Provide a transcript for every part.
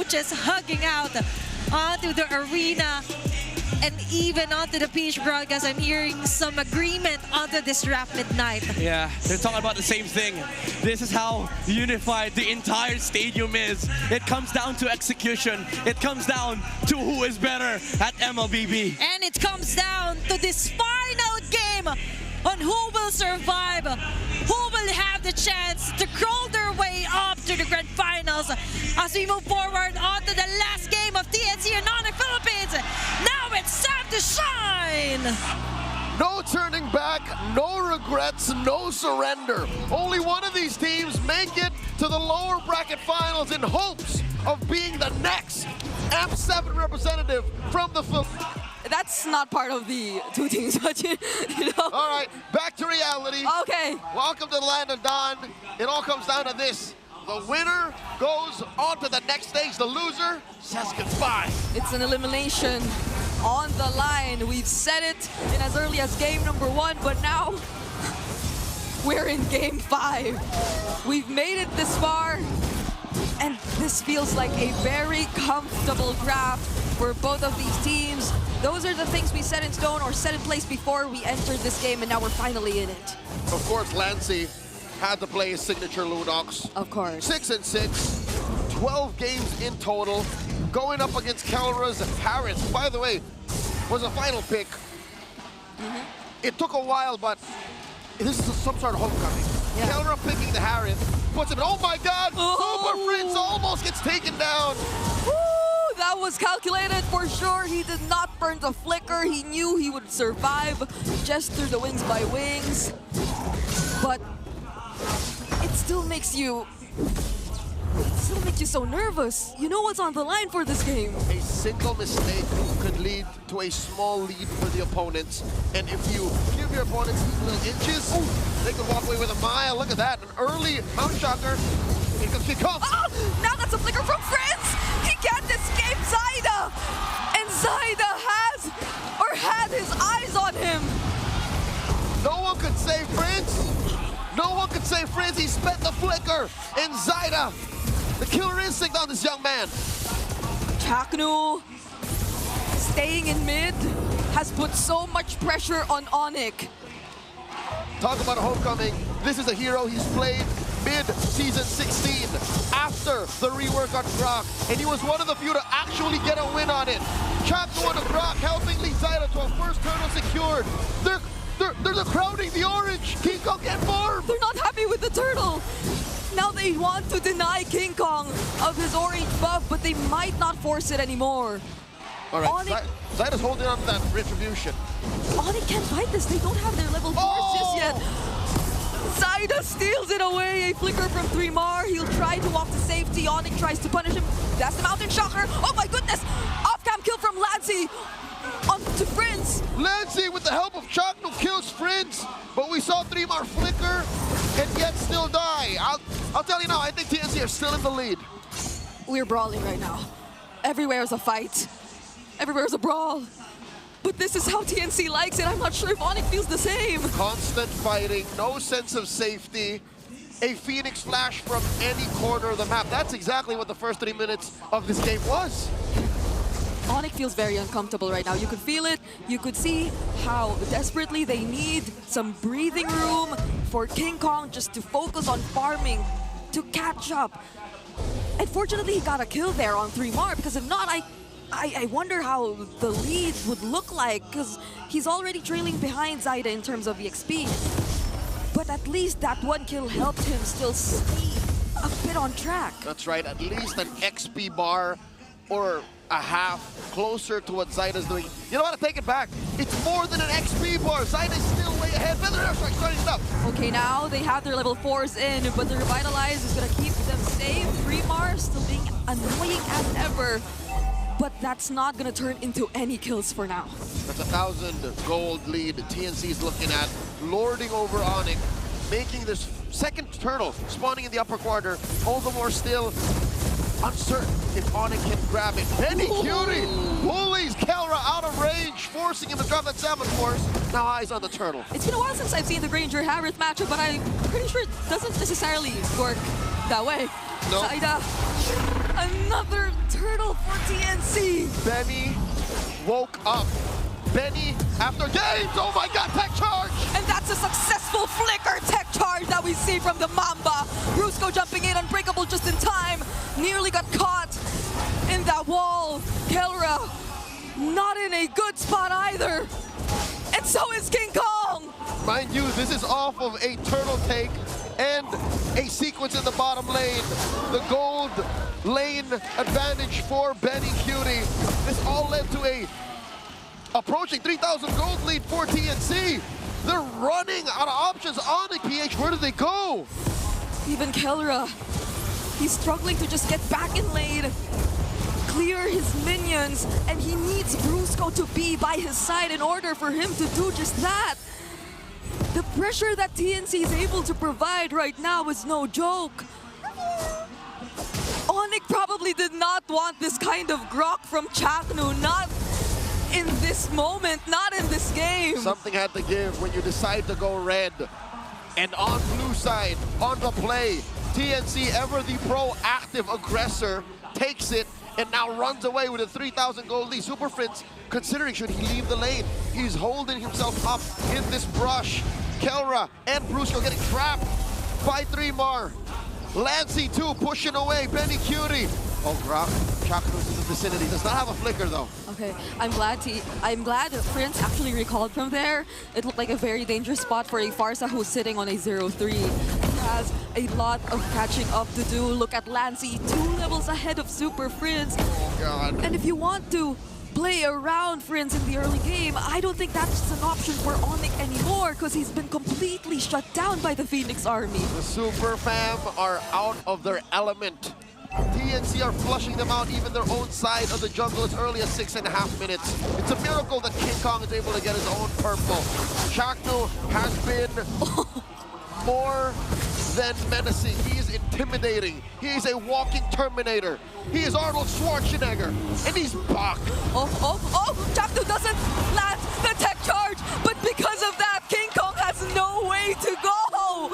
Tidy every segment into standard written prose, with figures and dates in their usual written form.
coaches hugging out onto the arena and even onto the pitch broadcast. I'm hearing some agreement onto this rapid night. Yeah, they're talking about the same thing. This is how unified the entire stadium is. It comes down to execution. It comes down to who is better at mlbb. And it comes down to this final game on who will survive, who will have the chance to crawl their way up to the grand finals as we move forward on to the last game of Tnc and Onic Philippines. Now it's time to shine! No turning back, no regrets, no surrender. Only one of these teams make it to the lower bracket finals in hopes of being the next AMP7 representative from the Philippines. That's not part of the two teams, but you know. All right, back to reality. Okay. Welcome to the land of Dawn. It all comes down to this. The winner goes on to the next stage. The loser says goodbye. It's an elimination on the line. We've said it in as early as game number 1, but now we're in game 5. We've made it this far, and this feels like a very comfortable draft for both of these teams. Those are the things we set in stone or set in place before we entered this game, and now we're finally in it. Of course, Lancey had to play his signature Ludox. Of course. 6-6, 12 games in total, going up against Kelra's Harris. By the way, was a final pick. It took a while, but this is some sort of homecoming. Yeah. Kelra picking the Harris, puts him in, oh my God! Super Prince almost gets taken down. Woo, that was calculated for sure. He did not burn the flicker. He knew he would survive just through the wings by wings. But it still makes you so nervous. You know what's on the line for this game. A single mistake could lead to a small lead for the opponents. And if you give your opponents little inches, they could walk away with a mile. Look at that, an early Mount Shocker. Here comes kickoff. Oh, now that's a flicker from Fritz. He can't escape Zyda. And Zyda had his eyes on him. No one could save Prince. No one could save Prince. He spent the flicker. And Zyda, the killer instinct on this young man. Chaknu staying in mid has put so much pressure on Onic. Talk about a homecoming. This is a hero he's played mid-season 16 after the rework on Croc, and he was one of the few to actually get a win on it. Chaknu on the Croc, helping lead Zyda to a first turtle secured. They're crowding the orange. King Kong get more. They're not happy with the turtle. Now they want to deny King Kong of his orange buff, but they might not force it anymore. All right, Zyda's holding on to that retribution. Onic can't fight this. They don't have their level 4s just yet. Zyda steals it away. A flicker from 3mar. He'll try to walk to safety. Onic tries to punish him. That's the Mountain Shocker. Oh my goodness! Off-cam kill from Lancey onto Prince. Lancey, with the help of Chaknu, kills Prince, but we saw 3mar flicker and yet still die. I'll tell you now, I think Tnc are still in the lead. We're brawling right now. Everywhere is a fight. Everywhere is a brawl. But this is how Tnc likes it. I'm not sure if Onic feels the same. Constant fighting, no sense of safety. A Phoenix flash from any corner of the map. That's exactly what the first 3 minutes of this game was. Onic feels very uncomfortable right now. You could feel it. You could see how desperately they need some breathing room for King Kong just to focus on farming, to catch up. And fortunately, he got a kill there on 3mar, because if not, I wonder how the lead would look like, because he's already trailing behind Zyda in terms of the XP. But at least that one kill helped him still stay a bit on track. That's right, at least an XP bar or a half closer to what Zyda's doing. You know what, I take it back. It's more than an XP bar. Zyda's still way ahead. Feather Airstrike starting it up. Okay, now they have their level 4s in, but the Revitalize is going to keep them safe. 3mar still being annoying as ever. But that's not going to turn into any kills for now. That's 1,000 gold lead Tnc is looking at, lording over Onic, making this second turtle spawning in the upper corner. All the more still uncertain if Onic can grab it. Penny Cutie bullies Kelra out of range, forcing him to drop that salmon force. Now eyes on the turtle. It's been a while since I've seen the Granger Harith matchup, but I'm pretty sure it doesn't necessarily work that way. No. Zyda Another turtle for TNC. Benny woke up. Benny, after games, oh my god, tech charge! And that's a successful flicker tech charge that we see from the Mamba. Brusco jumping in, unbreakable just in time. Nearly got caught in that wall. Kelra, not in a good spot either. And so is King Kong. Mind you, this is off of a turtle take and a sequence in the bottom lane. The gold lane advantage for Benny Cutie. This all led to a approaching 3,000 gold lead for TNC. They're running out of options. Onic, PH, where do they go? Even Kelra, he's struggling to just get back in lane, clear his minions, and he needs Brusco to be by his side in order for him to do just that. The pressure that TNC is able to provide right now is no joke. Onic probably did not want this kind of grok from Chaknu, not in this moment, not in this game. Something had to give when you decide to go red. And on blue side, on the play, TNC, ever the proactive aggressor, takes it and now runs away with a 3,000 gold lead. Super Prince, considering should he leave the lane, he's holding himself up in this brush. Kelra and Brusco getting trapped by 3mar. Lancey too, pushing away Benny Cutie. Oh, Grok, Chaknu's in the vicinity. Does not have a flicker though. Okay, I'm glad Prince actually recalled from there. It looked like a very dangerous spot for a Farsa who's sitting on a 0-3. He has a lot of catching up to do. Look at Lancey, 2 levels ahead of Super Prince. Oh God. And if you want to play around Prince in the early game, I don't think that's an option for Onic anymore because he's been completely shut down by the Phoenix Army. The Super Fam are out of their element. TNC are flushing them out, even their own side of the jungle as early as 6.5 minutes. It's a miracle that King Kong is able to get his own purple. Chaknu has been more than menacing. He is intimidating. He is a walking Terminator. He is Arnold Schwarzenegger, and he's back. Chaknu doesn't land the tech charge, but because of that, King Kong has no way to go.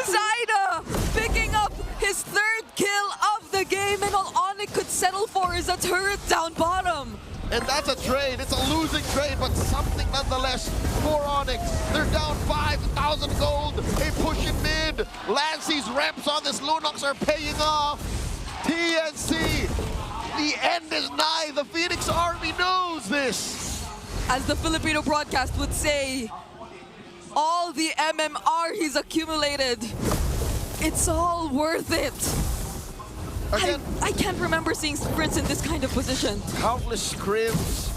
Zaida picking up his 3rd kill of the game, and all Onic could settle for is a turret down bottom. And that's a trade. It's a losing trade, but something nonetheless for Onic. They're down 5,000 gold. They push in mid. Lancey's reps on this Lunox are paying off. TNC, the end is nigh. The Phoenix Army knows this. As the Filipino broadcast would say, all the MMR he's accumulated, it's all worth it. Again, I can't remember seeing Prince in this kind of position. countless scrims,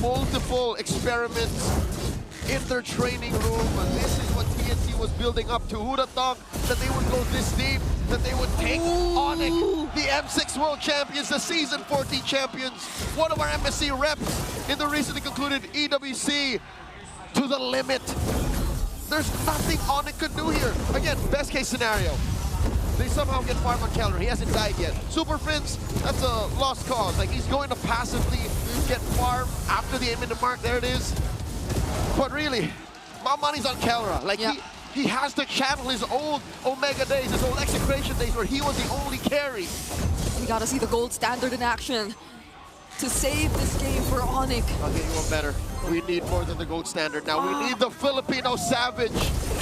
multiple experiments in their training room. And this is what TNC was building up to. Who'd have thought that they would go this deep, that they would take Onic, the M6 World Champions, the Season 14 champions, one of our MSC reps in the recently concluded EWC, to the limit. There's nothing Onic could do here. Again, best case scenario. They somehow get farm on Kelra. He hasn't died yet. Super Prince, that's a lost cause. Like, he's going to passively get farm after the 8-minute mark. There it is. But really, my money's on Kelra. Like, yeah. he has to channel his old Omega days, his old Execration days, where he was the only carry. We gotta see the gold standard in action to save this game for Onic. I'll get you one better. We need more than the gold standard now. We need the Filipino Savage.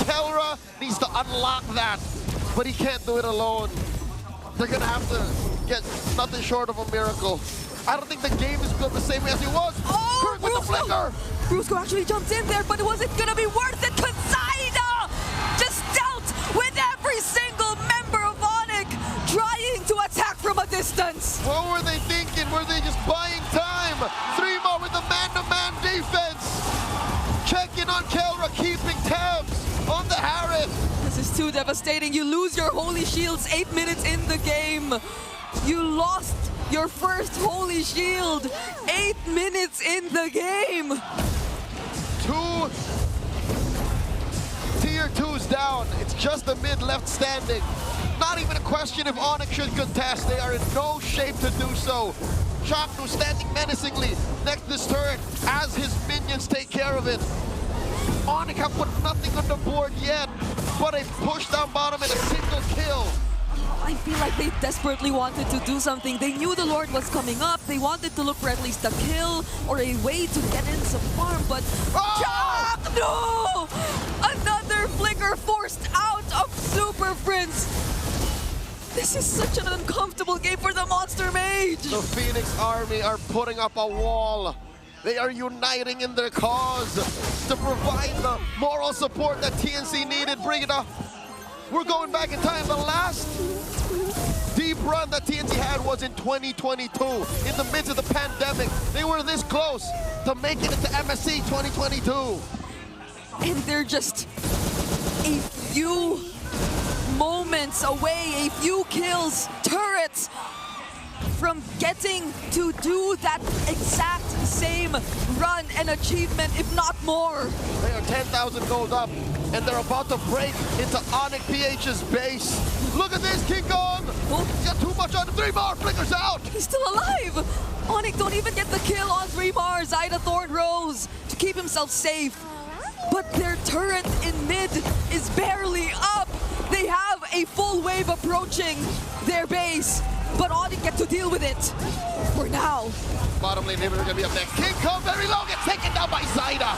Kelra needs to unlock that, but he can't do it alone. They're gonna have to get nothing short of a miracle. I don't think the game is built the same way as it was. Oh, Kirk with the flicker! Brusco actually jumped in there, but was it gonna be worth it? Kazaida just dealt with every single member of Onic trying to attack from a distance. What were they thinking? Were they just buying time? 3mar with the man-to-man defense. Checking on Kelra, keeping tabs on the Harris. This is too devastating. You lose your Holy Shields 8 minutes in the game. You lost your first Holy Shield 8 minutes in the game. 2 tier 2s down. It's just the mid left standing. Not even a question if Onic should contest. They are in no shape to do so. Chaknu standing menacingly next to this turret as his minions take care of it. Onic have put nothing on the board yet, but a push down bottom and a single kill. I feel like they desperately wanted to do something. They knew the Lord was coming up. They wanted to look for at least a kill or a way to get in some farm, but Jack, no! Another flicker forced out of Super Prince. This is such an uncomfortable game for the Monster Mage. The Phoenix Army are putting up a wall. They are uniting in their cause to provide the moral support that TNC needed. Bring it up. We're going back in time. The last deep run that TNC had was in 2022. In the midst of the pandemic, they were this close to making it to MSC 2022. And they're just a few moments away, a few kills, turrets, from getting to do that exact same run and achievement, if not more. They are 10,000 gold up, and they're about to break into Onic PH's base. Look at this, King Kong! He's got too much on him. 3 more, flickers out! He's still alive! Onic don't even get the kill on 3 Mars. Ida Thorn Rose to keep himself safe. But their turret in mid is barely up. They have a full wave approaching their base, but Onic get to deal with it for now. Bottom lane inhibitor gonna be up next. King Kong very low, gets taken down by Zyda.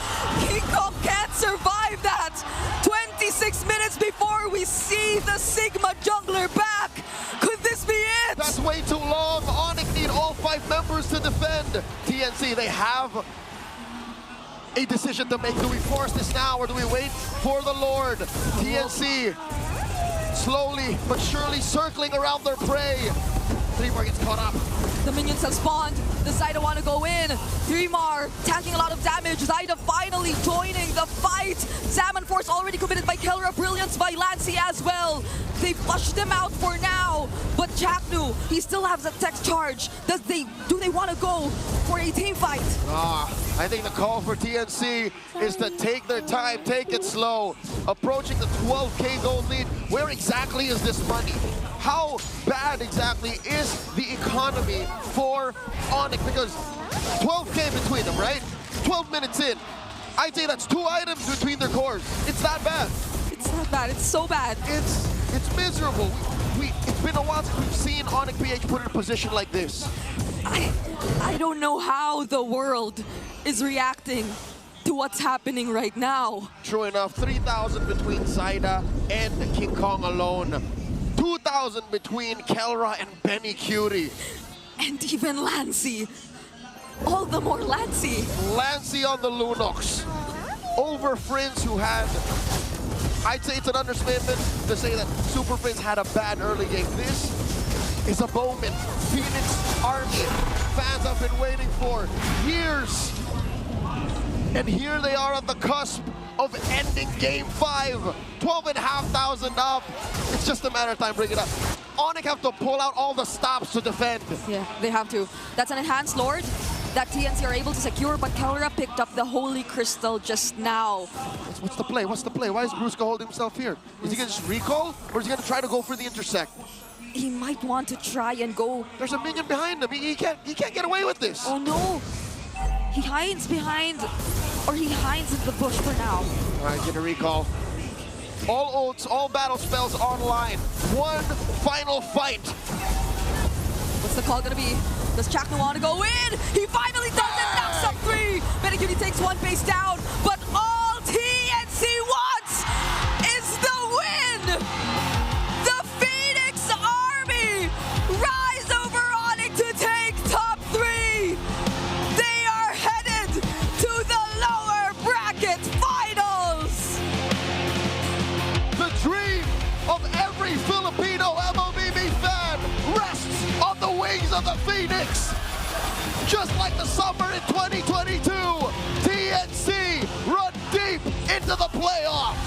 King Kong can't survive that. 26 minutes before we see the Sigma jungler back. Could this be it? That's way too long. Onic need all 5 members to defend. TNC, they have a decision to make. Do we force this now or do we wait for the Lord? TNC slowly but surely circling around their prey. 3 more gets caught up. The minions have spawned. The Zyda want to go in. 3mar tanking a lot of damage. Zyda finally joining the fight. Salmon Force already committed by Kelra. Brilliance by Lancy as well. They flushed them out for now. But Jacknu, he still has a tech charge. Do they want to go for a team fight? I think the call for TNC is to take their time, take it slow. Approaching the 12K gold lead. Where exactly is this money? How bad exactly is the economy for Onic? Because 12K between them, right? 12 minutes in. I'd say that's 2 items between their cores. It's that bad. It's not bad. It's so bad. It's miserable. It's been a while since we've seen Onic PH put in a position like this. I don't know how the world is reacting to what's happening right now. True enough, 3,000 between Zyda and King Kong alone. 2,000 between Kelra and Benny Cutie. And even Lancy. All the more Lancy. Lancy on the Lunox. Over Prince, who had, I'd say it's an understatement to say that Super Prince had a bad early game. This is a moment Phoenix Army fans have been waiting for years. And here they are on the cusp of ending Game 5. 12,500 up. It's just a matter of time. Bring it up. Onic have to pull out all the stops to defend. Yeah, they have to. That's an enhanced Lord that TNC are able to secure, but Kelra picked up the Holy Crystal just now. What's the play? What's the play? Why is Brusca holding himself here? Is he going to just recall? Or is he going to try to go for the intersect? He might want to try and go. There's a minion behind him. He can't get away with this. Oh no. He hides behind, or he hides in the bush for now. All right, get a recall. All ults, all battle spells online. One final fight. What's the call gonna be? Does Chakna want to go in? He finally does it! Knocks up 3! Benny takes 1 base down, but all TNC wants is the win! The Phoenix Army rise over Onic to take top 3! They are headed to the lower bracket finals! The dream of every Filipino mlbb fan rests on the wings of the Phoenix. Just like the summer in 2022, TNC run deep into the playoffs.